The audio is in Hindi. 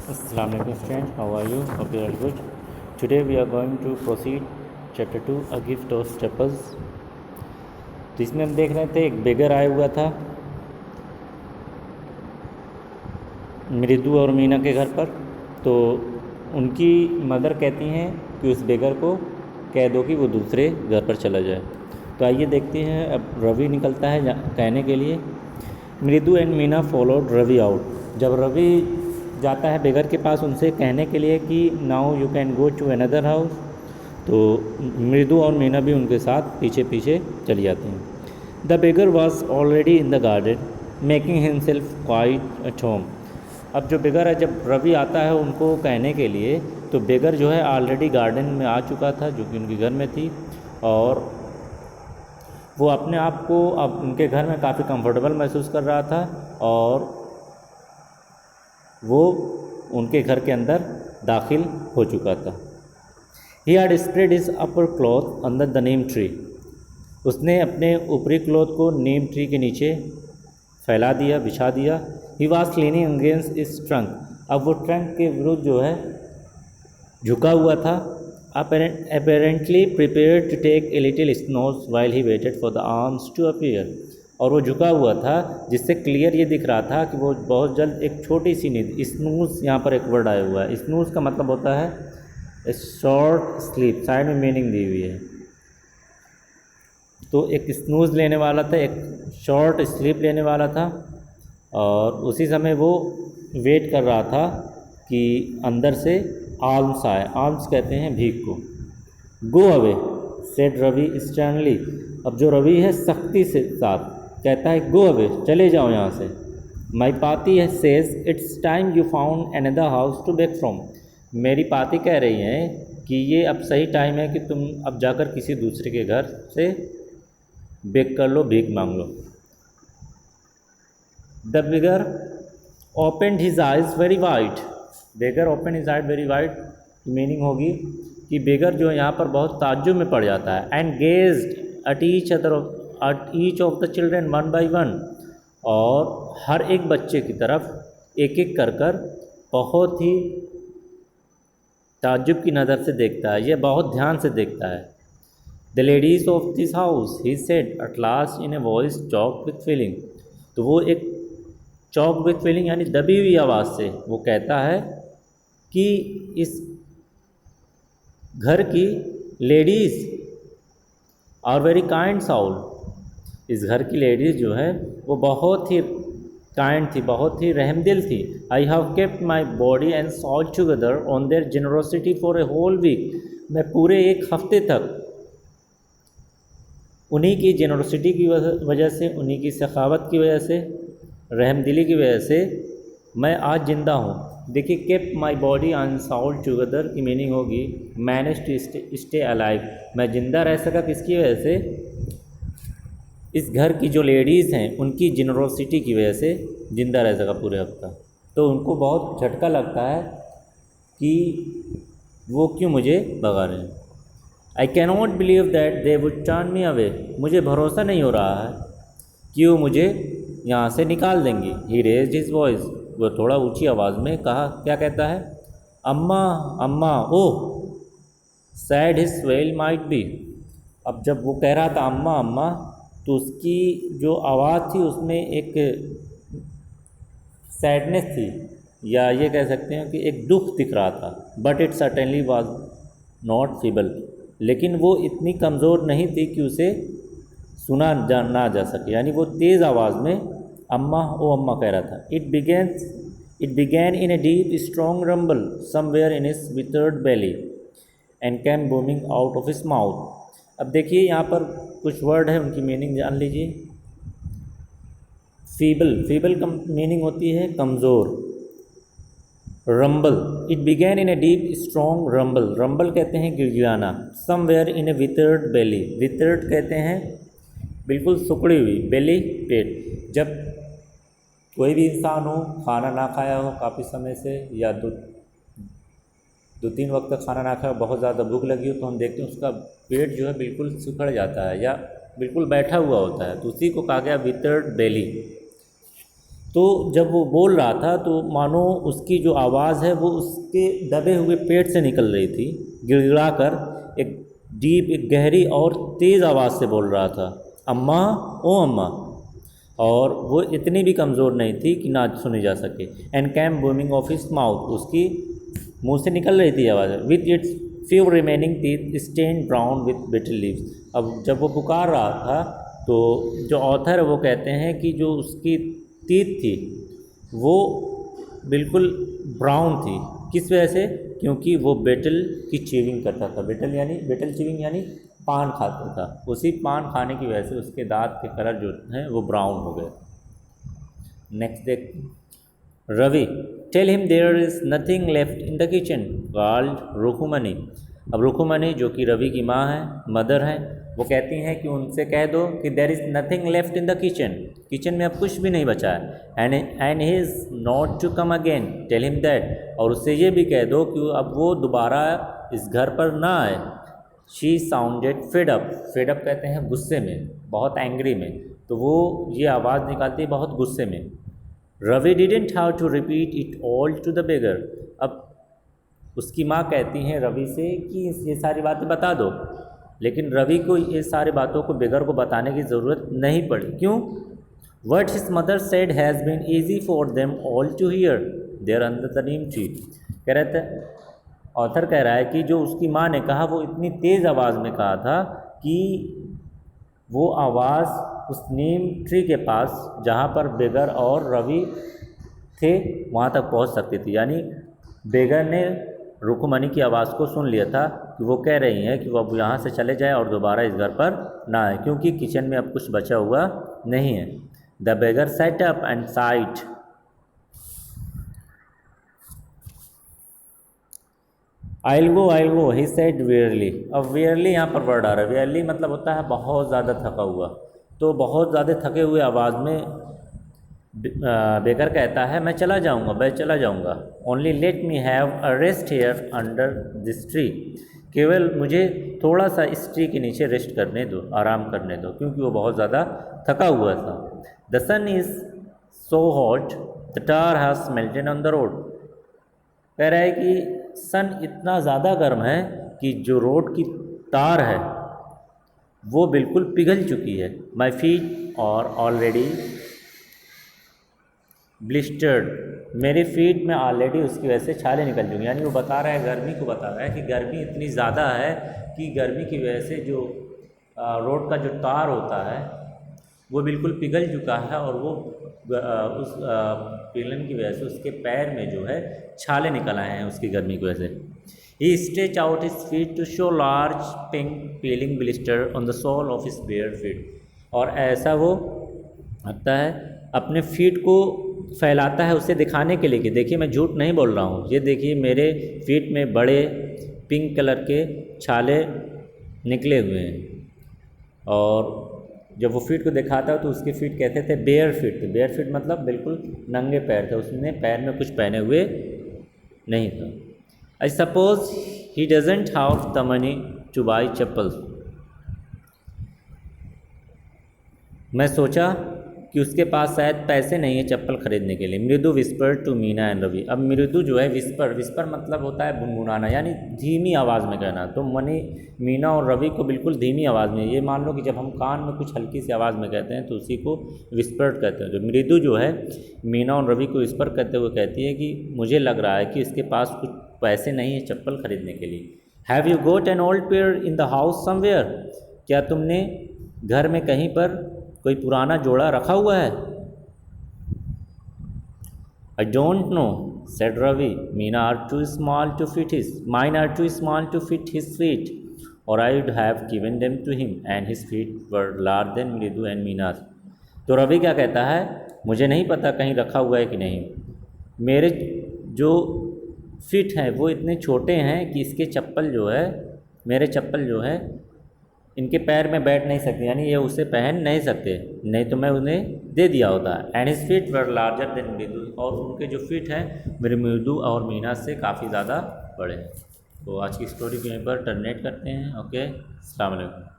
Assalamualaikum friends, how are you? Hope you are good. Today we are going to proceed chapter 2 A Gift of Staples. तो इसमें हम देख रहे थे एक बेगर आया हुआ था मृदु और मीना के घर पर। तो उनकी मदर कहती हैं कि उस बेगर को कह दो कि वो दूसरे घर पर चला जाए। तो आइए देखते हैं। अब रवि निकलता है कहने के लिए। Mridu and Meena followed Ravi out. जब रवि जाता है बेगर के पास उनसे कहने के लिए कि now you can go to another house, तो मृदु और मीना भी उनके साथ पीछे पीछे चली जाती हैं। The beggar was already in the garden making himself quite at home. अब जो बेगर है, जब रवि आता है उनको कहने के लिए, तो बेगर जो है ऑलरेडी गार्डन में आ चुका था, जो कि उनके घर में थी, और वो अपने आप को अब उनके घर में काफ़ी कंफर्टेबल महसूस कर रहा था और वो उनके घर के अंदर दाखिल हो चुका था। He had spread his upper cloth under the neem tree. उसने अपने ऊपरी क्लॉथ को नीम ट्री के नीचे फैला दिया, बिछा दिया। ही वॉज लीनिंग अगेंस्ट इस ट्रंक। अब वो ट्रंक के विरुद्ध जो है झुका हुआ था। Apparently prepared to take a little snooze while he waited for the alms to appear. और वो झुका हुआ था, जिससे क्लियर ये दिख रहा था कि वो बहुत जल्द एक छोटी सी नींद, स्नूज यहाँ पर एक वर्ड आया हुआ है। स्नूज का मतलब होता है शॉर्ट स्लीप, साइड में मीनिंग दी हुई है। तो एक स्नूज लेने वाला था, एक शॉर्ट स्लीप लेने वाला था, और उसी समय वो वेट कर रहा था कि अंदर से आर्म्स आए। आर्म्स कहते हैं भीख को। Go away said Ravi sternly. अब जो रवि है सख्ती से साथ कहता है गो अवे, चले जाओ यहाँ से। My pati says it's time you found another house to beg from. मेरी पाती कह रही है कि ये अब सही टाइम है कि तुम अब जाकर किसी दूसरे के घर से बेक कर लो, भीख मांग लो। The beggar open his eyes very wide. Beggar open his eyes very wide की मीनिंग होगी कि बेगर जो यहाँ पर बहुत ताज्जुब में पड़ जाता है। And gazed at each of the children one by one. और हर एक बच्चे की तरफ एक एक कर कर बहुत ही ताज्जुब की नज़र से देखता है, यह बहुत ध्यान से देखता है। The ladies of this house he said at last in a voice chalk with feeling. तो वो एक चॉक विथ फीलिंग यानी दबी हुई आवाज़ से वो कहता है कि इस घर की ladies are very kind soul. इस घर की लेडीज़ जो है वो बहुत ही काइंड थी, बहुत ही रहमदिल थी। I have kept my body and soul together on their generosity for a whole week. मैं पूरे एक हफ्ते तक उन्हीं की जेनरोसिटी की वजह से, उन्हीं की सखावत की वजह से, रहमदिली की वजह से मैं आज ज़िंदा हूँ। देखिए, kept my body and soul together की मीनिंग होगी मैनेज टू स्टे अलाइव। मैं ज़िंदा रह सका किसकी वजह से? इस घर की जो लेडीज़ हैं उनकी जेनरोसिटी की वजह से ज़िंदा रह सका पूरे हफ्ता। तो उनको बहुत झटका लगता है कि वो क्यों मुझे भगा रहे हैं। I can not believe that they would turn me away. मुझे भरोसा नहीं हो रहा है कि वो मुझे यहाँ से निकाल देंगे। ही रेज्ड हिज वॉइस। वो थोड़ा ऊंची आवाज़ में कहा, क्या कहता है? अम्मा अम्मा oh sad his well might be. अब जब वो कह रहा था अम्मा अम्मा, तो उसकी जो आवाज़ थी उसमें एक सैडनेस थी, या ये कह सकते हैं कि एक दुख दिख रहा था। But it certainly was not feeble. लेकिन वो इतनी कमज़ोर नहीं थी कि उसे सुना ना जा सके, यानी वो तेज़ आवाज़ में अम्मा ओ अम्मा कह रहा था। It began in a deep strong rumble somewhere in his withered belly and came booming out of his mouth. अब देखिए यहाँ पर कुछ वर्ड है, उनकी मीनिंग जान लीजिए। फीबल का मीनिंग होती है कमज़ोर। Rumble, it began in a deep strong rumble. Rumble कहते हैं गिड़गिड़ाना। Somewhere in A withered Bailey. Withered कहते हैं बिल्कुल सुकड़ी हुई, बेली पेट। जब कोई भी इंसान हो, खाना ना खाया हो काफ़ी समय से, या दो तीन वक्त तक खाना ना खाया, बहुत ज़्यादा भूख लगी हो, तो हम देखते हैं उसका पेट जो है बिल्कुल सिकुड़ जाता है या बिल्कुल बैठा हुआ होता है, तो उसी को कहा गया विथर्ड बेली। तो जब वो बोल रहा था तो मानो उसकी जो आवाज़ है वो उसके दबे हुए पेट से निकल रही थी, गिड़गिड़ा कर एक डीप, एक गहरी और तेज़ आवाज़ से बोल रहा था, अम्मा, ओ अम्मा। और वो इतनी भी कमज़ोर नहीं थी कि ना सुनी जा सके। And came booming of his mouth, उसकी मुंह से निकल रही थी आवाज़, with its few remaining teeth stained brown with bitter leaves. अब जब वो पुकार रहा था तो जो ऑथर है वो कहते हैं कि जो उसकी टीथ थी वो बिल्कुल ब्राउन थी। किस वजह से? क्योंकि वो बेटल की चीविंग करता था। बेटल चीविंग यानी पान खाता था। उसी पान खाने की वजह से उसके दांत के कलर जो हैं वो ब्राउन हो गए। नेक्स्ट देख, Ravi, tell him there is nothing left in the kitchen, called Rukmini. अब रुकुमनी जो कि रवि की माँ है, मदर है, वो कहती हैं कि उनसे कह दो कि there is nothing left in the kitchen, kitchen में अब कुछ भी नहीं बचा है। And he is not to come again, tell him that. और उससे ये भी कह दो कि अब वो दोबारा इस घर पर ना आए। She sounded fed up, fed up कहते हैं गुस्से में, बहुत एंग्री में, तो वो ये आवाज़ निकालती है बहुत गुस्से में। Ravi didn't how to repeat it all to the beggar. अब उसकी माँ कहती हैं रवि से कि ये सारी बातें बता दो, लेकिन रवि को ये सारी बातों को बेगर को बताने की ज़रूरत नहीं पड़ी। क्यों? What his mother said has been easy for them all to hear there under the neem tree. कह रहे थे, ऑथर कह रहा है कि जो उसकी माँ ने कहा वो इतनी तेज़ आवाज़ में कहा था कि वो आवाज़ उस नीम ट्री के पास जहाँ पर बेगर और रवि थे वहाँ तक पहुँच सकती थी। यानी बेगर ने रुकुमनी की आवाज़ को सुन लिया था कि वो कह रही हैं कि वो अब यहाँ से चले जाए और दोबारा इस घर पर ना आए, क्योंकि किचन में अब कुछ बचा हुआ नहीं है। The beggar sat up and sighed, I will go he said wearily. अब वेयरली यहाँ पर वर्ड आ रहा है। वेयरली मतलब होता है बहुत ज़्यादा थका हुआ। तो बहुत ज़्यादा थके हुए आवाज़ में बेकर कहता है मैं चला जाऊँगा। Only let me have a rest here under this tree, केवल मुझे थोड़ा सा इस ट्री के नीचे रेस्ट करने दो, आराम करने दो, क्योंकि वो बहुत ज़्यादा थका हुआ था। The sun is so hot the tar has melted on the road. कह रहा है कि सन इतना ज़्यादा गर्म है कि जो रोड की तार है वो बिल्कुल पिघल चुकी है। माई फीट और ऑलरेडी ब्लिस्टर्ड, मेरी फीट में ऑलरेडी उसकी वजह से छाले निकल चुकी हैं। यानी वो बता रहा है, गर्मी को बता रहा है कि गर्मी इतनी ज़्यादा है कि गर्मी की वजह से जो रोड का जो तार होता है वो बिल्कुल पिघल चुका है और वो उस पिघलन की वजह से उसके पैर में जो है छाले निकल आए हैं उसकी गर्मी की वजह से। He stretch out his feet to show large pink peeling blister on the sole of his bare feet. और ऐसा वो लगता है अपने फीट को फैलाता है उसे दिखाने के लिए कि देखिए मैं झूठ नहीं बोल रहा हूँ, ये देखिए मेरे फीट में बड़े पिंक कलर के छाले निकले हुए हैं। और जब वो फीट को दिखाता है तो उसके फीट कहते थे बेयर फीट। बेयर फीट मतलब बिल्कुल नंगे पैर थे, उसने पैर में कुछ पहने हुए नहीं था। I suppose he doesn't have the money two by chappals. मैं सोचा कि उसके पास शायद पैसे नहीं है चप्पल खरीदने के लिए। Mridu whisper to Meena and Ravi. अब मृदु जो है विस्पर मतलब होता है गुनगुनाना, यानी धीमी आवाज़ में कहना। तो मीना और रवि को बिल्कुल धीमी आवाज़ में, ये मान लो कि जब हम कान में कुछ हल्की सी आवाज़ में कहते हैं तो उसी को विस्पर्ड कहते हैं। जो मृदु जो है मीना और रवि को विस्पर कहते हुए कहती है कि मुझे लग रहा है कि इसके पास कुछ पैसे नहीं है चप्पल खरीदने के लिए। Have you got an old pair in the house somewhere. क्या तुमने घर में कहीं पर कोई पुराना जोड़ा रखा हुआ है? I don't know said Ravi, Meena are too small to fit his mine are too small to fit his feet और I would have given them to him and his feet were larger than Mridu and Meena's. तो रवि क्या कहता है, मुझे नहीं पता कहीं रखा हुआ है कि नहीं, मेरे जो फिट हैं वो इतने छोटे हैं कि इसके चप्पल जो है, मेरे चप्पल जो है इनके पैर में बैठ नहीं सकते, यानी ये उसे पहन नहीं सकते, नहीं तो मैं उन्हें दे दिया होता। And his feet were larger than मृदु, और उनके जो फीट हैं मेरे मृदु और मीना से काफ़ी ज़्यादा बड़े हैं। तो आज की स्टोरी को यहीं पर टर्मिनेट करते हैं। ओके, अस्सलाम वालेकुम।